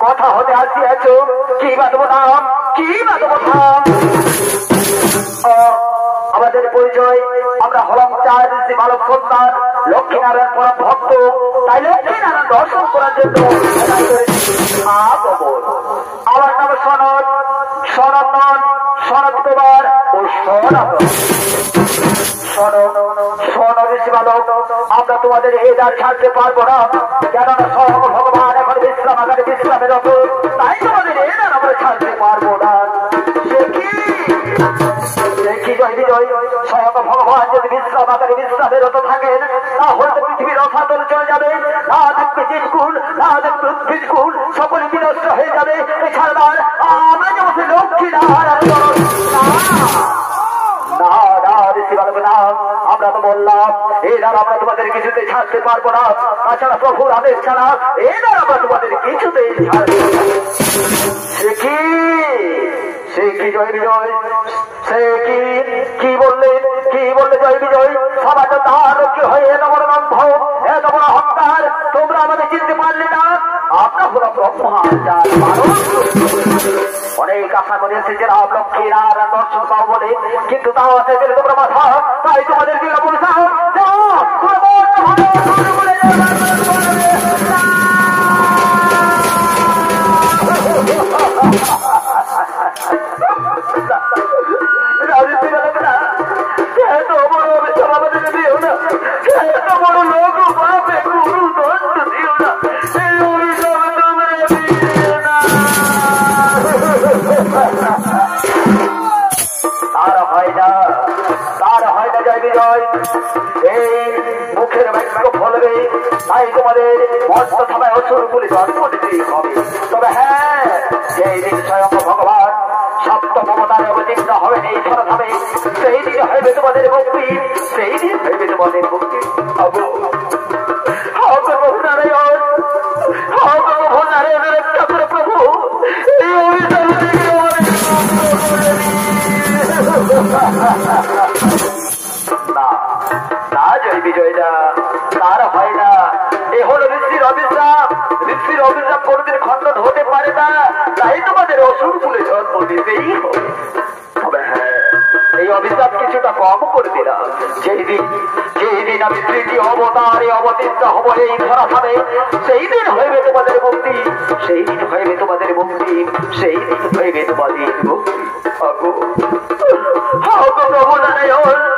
কথা হতে আসিয়াছ কি বাদব নাম কি বাদব নাম আমাদের পরিচয় আমরা হলাম চার বালক সন্তান লক্ষ্মীনারায়ণ পরম ভক্ত তাই লক্ষ্মীনারায়ণ দর্শন করার জন্য আমার নাম সনদ সনাতন সনদ কুমার ও আমরা তোমাদের এই দ্বার ছাড়তে পারবো না কেননা স্বয়ং ভগবান এখন বিশ্রাম আকারে বিশ্রামের রত তাই তোমাদের এই দ্বার আমরা ছাড়তে পারবো না স্বয়ং ভগবান যদি বিশ্রাম আকারে বিশ্রামের রত থাকেন তাহলে পৃথিবীর অসাতল চলে যাবে না থাকবে জিনকুল না থাকবে উদ্ভিদকুল সকলে বিনষ্ট হয়ে যাবে এছাড়া আমরা যেমন লক্ষ্মীনারায়ণ আমরা তো বললাম এবার আমরা তোমাদের কিছুতে ছাড়তে পারবো না তাছাড়া প্রভুর আদেশ ছাড়া এবার আমরা তোমাদের কিছুতেই ছাড়বো সে কি জয় বিজয় সে কি বললে জয় বিজয় সবাই তো তার কি হয়ে এত বড় লম্ভ এত বড় অহংকার তোমরা আমাদের চিনতে পারলে না আমরা হলো ব্রহ্মাচার অনেক আশা করে এসেছে রাম লক্ষ্মীর আর দর্শন পাও বলে কিন্তু তাও আছে তোমরা মাথা তাই তোমাদের দিকে বলছা মুখের বাক্য বলবে তাই তোমাদের মস্ত সবাই অসুর বলে জন্ম দিতেই হবে তবে হ্যাঁ সেই দিন স্বয়ং ভগবান সপ্তম অবতারে অবতীর্ণ হবেন এই ধরন হবে সেই দিন হইবে তোমাদের মুক্তি সেই দিন হইবে তোমাদের মুক্তি প্রভু এই অভিযান না জয় বিজয়টা তার হয় না এ হলো ঋষির অভিশাপ কোনদিন খণ্ডন হতে পারে না তাই তোমাদের অসুর কুলে জন্ম দিতেই হবে তবে হ্যাঁ এই অভিশাপ কিছুটা কম করে দিলাম যেই দিন আমি তৃতীয় অবতারে অবতীর্ণ হব এই ধরা হবে সেই দিন হইবে তোমাদের মুক্তি সেই দিন হইবে তোমাদের মুক্তি সেই দিন হইবে তোমাদের মুক্তি প্রভু নারায়ণ